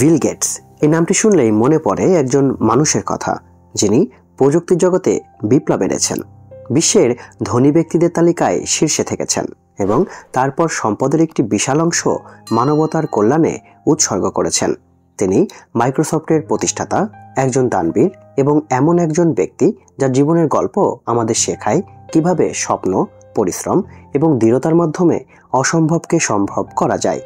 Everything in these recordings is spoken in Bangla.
বিল গেটস এই নামটি শুনলেই মনে পড়ে একজন মানুষের কথা যিনি প্রযুক্তির জগতে বিপ্লব এনেছেন, বিশ্বের ধনী ব্যক্তিদের তালিকায় শীর্ষে থেকেছেন এবং তারপর সম্পদের একটি বিশাল অংশ মানবতার কল্যাণে উৎসর্গ করেছেন। তিনি মাইক্রোসফটের প্রতিষ্ঠাতা, একজন দানবীর এবং এমন একজন ব্যক্তি যার জীবনের গল্প আমাদের শেখায় কিভাবে স্বপ্ন, পরিশ্রম এবং দৃঢ়তার মাধ্যমে অসম্ভবকে সম্ভব করা যায়।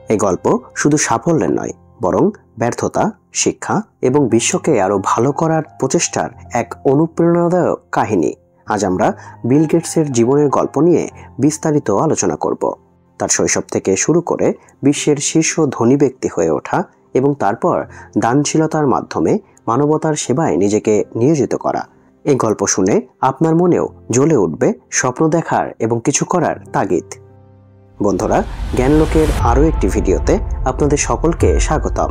এই গল্প শুধু সাফল্যের নয়, বরং ব্যর্থতা, শিক্ষা এবং বিশ্বকে আরও ভালো করার প্রচেষ্টার এক অনুপ্রেরণাদায়ক কাহিনী। আজ আমরা বিল গেটসের জীবনের গল্প নিয়ে বিস্তারিত আলোচনা করব। তার শৈশব থেকে শুরু করে বিশ্বের শীর্ষ ধনী ব্যক্তি হয়ে ওঠা এবং তারপর দানশীলতার মাধ্যমে মানবতার সেবায় নিজেকে নিয়োজিত করা। এই গল্প শুনে আপনার মনেও জ্বলে উঠবে স্বপ্ন দেখার এবং কিছু করার তাগিদ। বন্ধুরা, জ্ঞানলোকের আরও একটি ভিডিওতে আপনাদের সকলকে স্বাগতম।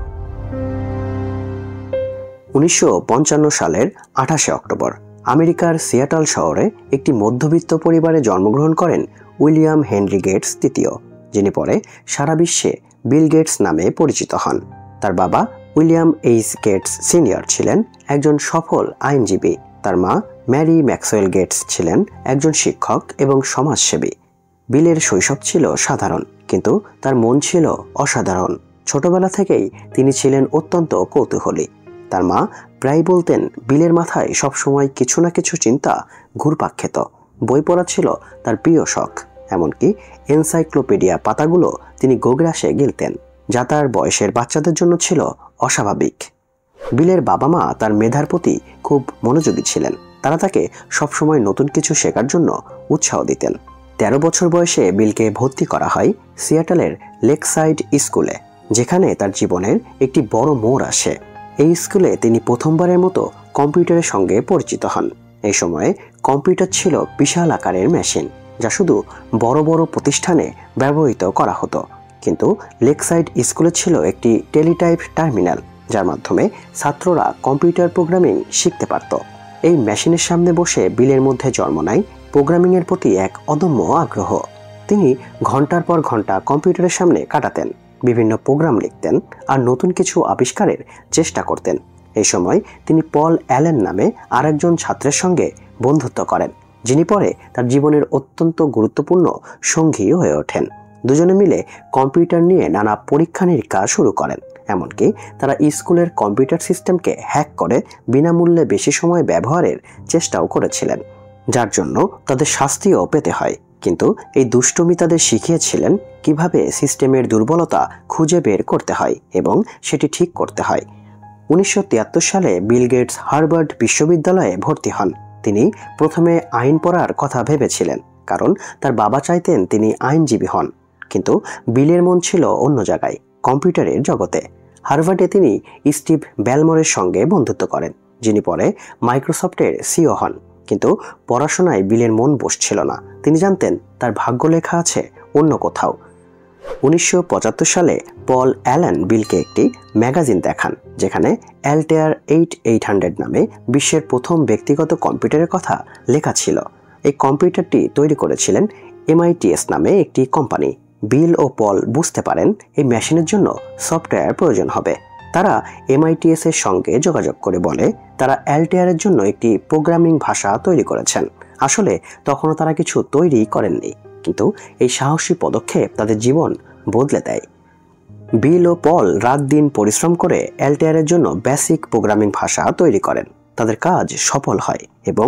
1955 সালের 28 অক্টোবর আমেরিকার সিয়াটল শহরে একটি মধ্যবিত্ত পরিবারে জন্মগ্রহণ করেন উইলিয়াম হেনরি গেটস তৃতীয়, যিনি পরে সারা বিশ্বে বিল গেটস নামে পরিচিত হন। তার বাবা উইলিয়াম এইচ গেটস সিনিয়র ছিলেন একজন সফল আইনজীবী। তার মা ম্যারি ম্যাক্সওয়েল গেটস ছিলেন একজন শিক্ষক এবং সমাজসেবী। বিলের শৈশব ছিল সাধারণ, কিন্তু তার মন ছিল অসাধারণ। ছোটবেলা থেকেই তিনি ছিলেন অত্যন্ত কৌতূহলী। তার মা প্রায় বলতেন বিলের মাথায় সবসময় কিছু না কিছু চিন্তা ঘুরপাক খেত। বই পড়া ছিল তার প্রিয় শখ, এমনকি এনসাইক্লোপিডিয়া পাতাগুলো তিনি গোগ্রাসে গিলতেন, যা তার বয়সের বাচ্চাদের জন্য ছিল অস্বাভাবিক। বিলের বাবা মা তার মেধার প্রতি খুব মনোযোগী ছিলেন। তারা তাকে সবসময় নতুন কিছু শেখার জন্য উৎসাহ দিতেন। 13 বছর বয়সে বিলকে ভর্তি করা হয় সিয়াটলের লেকসাইড স্কুলে, যেখানে তার জীবনের একটি বড় মোড় আসে। এই স্কুলে তিনি প্রথমবারের মতো কম্পিউটারের সঙ্গে পরিচিত হন। এই সময়ে কম্পিউটার ছিল বিশাল আকারের মেশিন, যা শুধু বড় বড় প্রতিষ্ঠানে ব্যবহৃত করা হতো। কিন্তু লেকসাইড স্কুলে ছিল একটি টেলিটাইপ টার্মিনাল, যার মাধ্যমে ছাত্ররা কম্পিউটার প্রোগ্রামিং শিখতে পারত। এই মেশিনের সামনে বসে বিলের মধ্যে জন্ম নেয় প্রোগ্রামিংয়ের প্রতি এক অদম্য আগ্রহ। তিনি ঘন্টার পর ঘন্টা কম্পিউটারের সামনে কাটাতেন, বিভিন্ন প্রোগ্রাম লিখতেন আর নতুন কিছু আবিষ্কারের চেষ্টা করতেন। এই সময় তিনি পল অ্যালেন নামে আরেকজন ছাত্রের সঙ্গে বন্ধুত্ব করেন, যিনি পরে তার জীবনের অত্যন্ত গুরুত্বপূর্ণ সঙ্গী হয়ে ওঠেন। দুজনে মিলে কম্পিউটার নিয়ে নানা পরীক্ষা নিরীক্ষা শুরু করেন। এমনকি তারা স্কুলের কম্পিউটার সিস্টেমকে হ্যাক করে বিনামূল্যে বেশি সময় ব্যবহারের চেষ্টাও করেছিলেন, যার জন্য তাদের শাস্তিও পেতে হয়। কিন্তু এই দুষ্টুমি তাদের শিখিয়েছিলেন কিভাবে সিস্টেমের দুর্বলতা খুঁজে বের করতে হয় এবং সেটি ঠিক করতে হয়। 1973 সালে বিল গেটস হার্ভার্ড বিশ্ববিদ্যালয়ে ভর্তি হন। তিনি প্রথমে আইন পড়ার কথা ভেবেছিলেন, কারণ তার বাবা চাইতেন তিনি আইনজীবী হন। কিন্তু বিলের মন ছিল অন্য জায়গায়, কম্পিউটারের জগতে। হার্ভার্ডে তিনি স্টিভ ব্যালমরের সঙ্গে বন্ধুত্ব করেন, যিনি পরে মাইক্রোসফটের সিইও হন। কিন্তু পড়াশোনায় বিলের মন বসছিল না। তিনি জানতেন তার ভাগ্য লেখা আছে অন্য কোথাও। 1975 সালে পল অ্যালেন বিলকে একটি ম্যাগাজিন দেখান, যেখানে অ্যালটেয়ার 8800 নামে বিশ্বের প্রথম ব্যক্তিগত কম্পিউটারের কথা লেখা ছিল। এই কম্পিউটারটি তৈরি করেছিলেন MITS নামে একটি কোম্পানি। বিল ও পল বুঝতে পারেন এই মেশিনের জন্য সফটওয়্যার প্রয়োজন হবে। তারা MITS এর সঙ্গে যোগাযোগ করে বলে তারা অ্যালটেয়ারের জন্য একটি প্রোগ্রামিং ভাষা তৈরি করেছেন। আসলে তখনও তারা কিছু তৈরি করেননি, কিন্তু এই সাহসী পদক্ষেপ তাদের জীবন বদলে দেয়। বিল ও পল রাত দিন পরিশ্রম করে অ্যালটেয়ারের জন্য বেসিক প্রোগ্রামিং ভাষা তৈরি করেন। তাদের কাজ সফল হয় এবং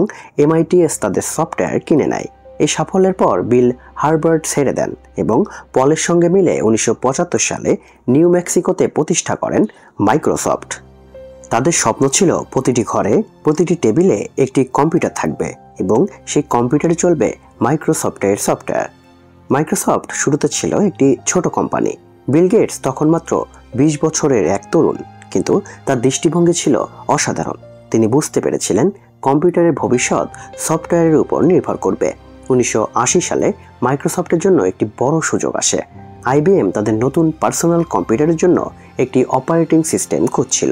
MITS তাদের সফটওয়্যার কিনে নেয়। এই সাফল্যের পর বিল হার্ভার্ড ছেড়ে দেন এবং পলের সঙ্গে মিলে 1975 সালে নিউ মেক্সিকোতে প্রতিষ্ঠা করেন মাইক্রোসফট। তাদের স্বপ্ন ছিল প্রতিটি ঘরে, প্রতিটি টেবিলে একটি কম্পিউটার থাকবে এবং সেই কম্পিউটারে চলবে মাইক্রোসফটের সফটওয়্যার। মাইক্রোসফট শুরুতে ছিল একটি ছোট কোম্পানি। বিল গেটস তখন মাত্র 20 বছরের এক তরুণ, কিন্তু তার দৃষ্টিভঙ্গি ছিল অসাধারণ। তিনি বুঝতে পেরেছিলেন কম্পিউটারের ভবিষ্যৎ সফটওয়্যারের উপর নির্ভর করবে। 1980 সালে মাইক্রোসফটের জন্য একটি বড় সুযোগ আসে। IBM তাদের নতুন পার্সোনাল কম্পিউটারের জন্য একটি অপারেটিং সিস্টেম খুঁজছিল।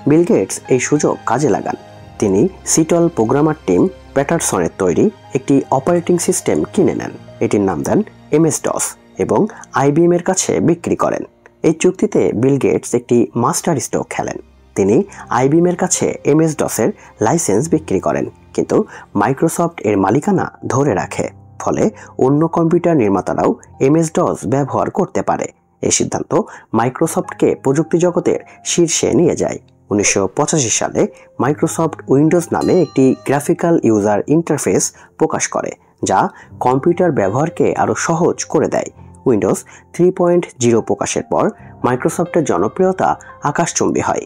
বিল গেটস এই সুযোগ কাজে লাগান। তিনি সিটল প্রোগ্রামার টিম প্যাটারসনের তৈরি একটি অপারেটিং সিস্টেম কিনে নেন। এটির নাম দেন MS-DOS এবং IBM এর কাছে বিক্রি করেন। এই চুক্তিতে বিল গেটস একটি মাস্টার স্ট্রোক খেলেন। তিনি আইবিএমের কাছে MS-DOS-এর লাইসেন্স বিক্রি করেন, কিন্তু মাইক্রোসফট এর মালিকানা ধরে রাখে। ফলে অন্য কম্পিউটার নির্মাতারাও MS-DOS ব্যবহার করতে পারে। এই সিদ্ধান্ত মাইক্রোসফটকে প্রযুক্তি জগতের শীর্ষে নিয়ে যায়। 1985 সালে মাইক্রোসফট উইন্ডোজ নামে একটি গ্রাফিক্যাল ইউজার ইন্টারফেস প্রকাশ করে, যা কম্পিউটার ব্যবহারকে আরও সহজ করে দেয়। উইন্ডোজ 3.0 প্রকাশের পর মাইক্রোসফটের জনপ্রিয়তা আকাশচুম্বী হয়।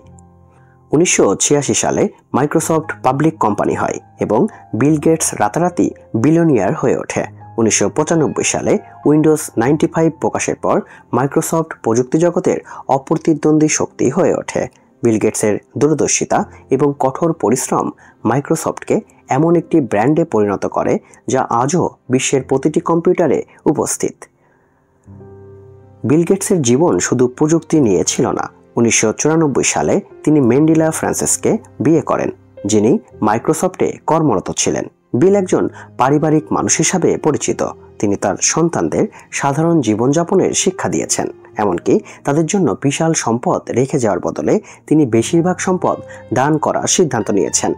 1986 সালে মাইক্রোসফট পাবলিক কোম্পানি হয় এবং বিল গেটস রাতারাতি বিলিয়নিয়ার হয়ে ওঠে। 1995 সালে উইন্ডোজ 95 প্রকাশের পর মাইক্রোসফট প্রযুক্তি জগতের অপ্রতিদ্বন্দ্বী শক্তি হয়ে ওঠে। বিল গেটসের দূরদর্শিতা এবং কঠোর পরিশ্রম মাইক্রোসফটকে এমন একটি ব্র্যান্ডে পরিণত করে যা আজও বিশ্বের প্রতিটি কম্পিউটারে উপস্থিত। বিল গেটসের জীবন শুধু প্রযুক্তি নিয়ে ছিল না। 1994 সালে তিনি মেন্ডেলা ফ্রান্সেসকে বিয়ে করেন, যিনি মাইক্রোসফটে কর্মরত ছিলেন। বিল একজন পারিবারিক মানুষ হিসাবে পরিচিত। তিনি তার সন্তানদের সাধারণ জীবনযাপনের শিক্ষা দিয়েছেন, এমনকি তাদের জন্য বিশাল সম্পদ রেখে যাওয়ার বদলে তিনি বেশিরভাগ সম্পদ দান করার সিদ্ধান্ত নিয়েছেন।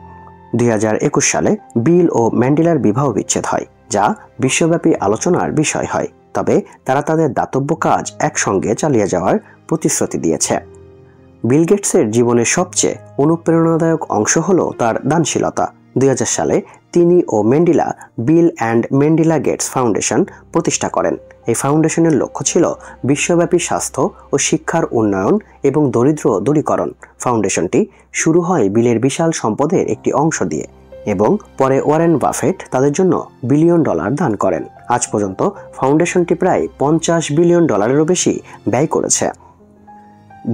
2021 সালে বিল ও ম্যান্ডেলার বিবাহ বিচ্ছেদ হয়, যা বিশ্বব্যাপী আলোচনার বিষয় হয়। তবে তারা তাদের দাতব্য কাজ একসঙ্গে চালিয়ে যাওয়ার প্রতিশ্রুতি দিয়েছে। বিল গেটসের জীবনের সবচেয়ে অনুপ্রেরণাদায়ক অংশ হল তার দানশীলতা। 2000 সালে তিনি ও Mandela Bill and Mandela Gates foundation প্রতিষ্ঠা করেন। এই ফাউন্ডেশনের লক্ষ্য ছিল বিশ্বব্যাপী স্বাস্থ্য ও শিক্ষার উন্নয়ন এবং দরিদ্র দূরীকরণ। ফাউন্ডেশনটি শুরু হয় বিলের বিশাল সম্পদের একটি অংশ দিয়ে এবং পরে ওয়ারেন বাফেট তাদের জন্য $1 বিলিয়ন দান করেন। আজ পর্যন্ত ফাউন্ডেশনটি প্রায় $50 বিলিয়ন বেশি ব্যয় করেছে।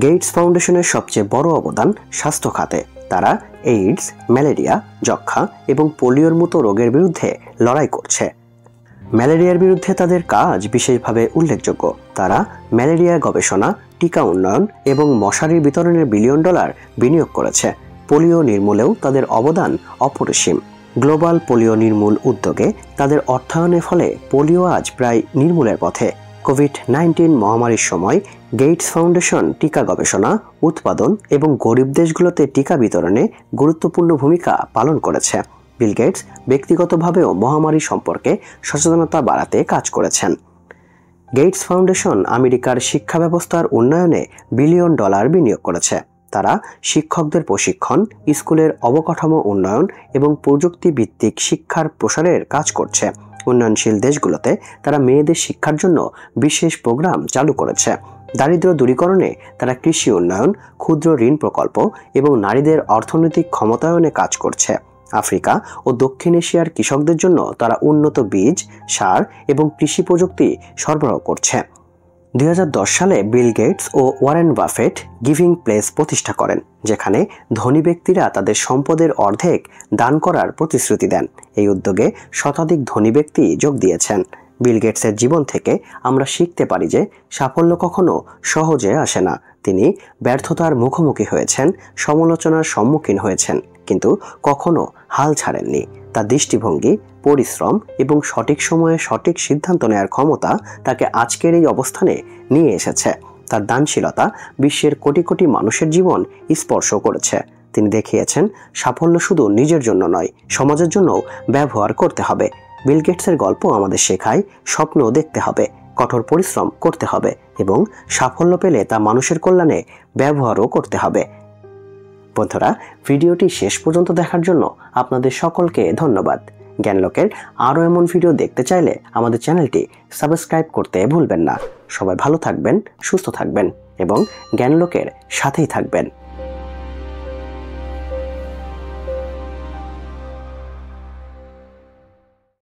গেটস ফাউন্ডেশনের সবচেয়ে বড় অবদান স্বাস্থ্য খাতে। তারা এইডস, ম্যালেরিয়া, যক্ষ্মা এবং পোলিওর মতো রোগের বিরুদ্ধে লড়াই করছে। ম্যালেরিয়ার বিরুদ্ধে তাদের কাজ বিশেষভাবে উল্লেখযোগ্য। তারা ম্যালেরিয়া গবেষণা, টিকা উন্নয়ন এবং মশারির বিতরণের $1 বিলিয়ন বিনিয়োগ করেছে। পোলিও নির্মূলেও তাদের অবদান অপরিসীম। গ্লোবাল পোলিও নির্মূল উদ্যোগে তাদের অর্থায়নের ফলে পোলিও আজ প্রায় নির্মূলের পথে। কোভিড-19 মহামারীর সময় গেটস ফাউন্ডেশন টিকা গবেষণা, উৎপাদন এবং গরিব দেশগুলোতে টিকা বিতরণে গুরুত্বপূর্ণ ভূমিকা পালন করেছে। বিল গেটস ব্যক্তিগতভাবেও মহামারী সম্পর্কে সচেতনতা বাড়াতে কাজ করেছেন। গেটস ফাউন্ডেশন আমেরিকার শিক্ষা ব্যবস্থার উন্নয়নে $1 বিলিয়ন বিনিয়োগ করেছে। তারা শিক্ষকদের প্রশিক্ষণ, স্কুলের অবকাঠামো উন্নয়ন এবং প্রযুক্তি ভিত্তিক শিক্ষার প্রসারের কাজ করছে। উন্নয়নশীল দেশগুলোতে তারা মেয়েদের শিক্ষার জন্য বিশেষ প্রোগ্রাম চালু করেছে। দারিদ্র্য দূরীকরণে তারা কৃষি উন্নয়ন, ক্ষুদ্র ঋণ প্রকল্প এবং নারীদের অর্থনৈতিক ক্ষমতায়নে কাজ করছে। আফ্রিকা ও দক্ষিণ এশিয়ার কৃষকদের জন্য তারা উন্নত বীজ, সার এবং কৃষি প্রযুক্তি সরবরাহ করছে। 2010 সালে বিল গেটস ও ওয়ারেন বাফেট গিভিং প্লেস প্রতিষ্ঠা করেন, যেখানে ধনী ব্যক্তিরা তাদের সম্পদের অর্ধেক দান করার প্রতিশ্রুতি দেন। এই উদ্যোগে শতাধিক ধনী ব্যক্তি যোগ দিয়েছেন। বিল গেটসের জীবন থেকে আমরা শিখতে পারি যে সাফল্য কখনো সহজে আসে না। তিনি ব্যর্থতার মুখোমুখি হয়েছেন, সমালোচনার সম্মুখীন হয়েছেন, কিন্তু কখনো হাল ছাড়েননি। তার দৃষ্টিভঙ্গি, পরিশ্রম এবং সঠিক সময়ে সঠিক সিদ্ধান্ত নেওয়ার ক্ষমতা তাকে আজকের এই অবস্থানে নিয়ে এসেছে। তার দানশীলতা বিশ্বের কোটি কোটি মানুষের জীবন স্পর্শ করেছে। তিনি দেখিয়েছেন সাফল্য শুধু নিজের জন্য নয়, সমাজের জন্যও ব্যবহার করতে হবে। বিল গেটসের গল্প আমাদের শেখায় স্বপ্ন দেখতে হবে, কঠোর পরিশ্রম করতে হবে এবং সাফল্য পেলে তা মানুষের কল্যাণে ব্যবহারও করতে হবে। বন্ধুরা, ভিডিওটি শেষ পর্যন্ত দেখার জন্য আপনাদের সকলকে ধন্যবাদ। জ্ঞানলোকের আরও এমন ভিডিও দেখতে চাইলে আমাদের চ্যানেলটি সাবস্ক্রাইব করতে ভুলবেন না। সবাই ভালো থাকবেন, সুস্থ থাকবেন এবং জ্ঞানলোকের সাথেই থাকবেন।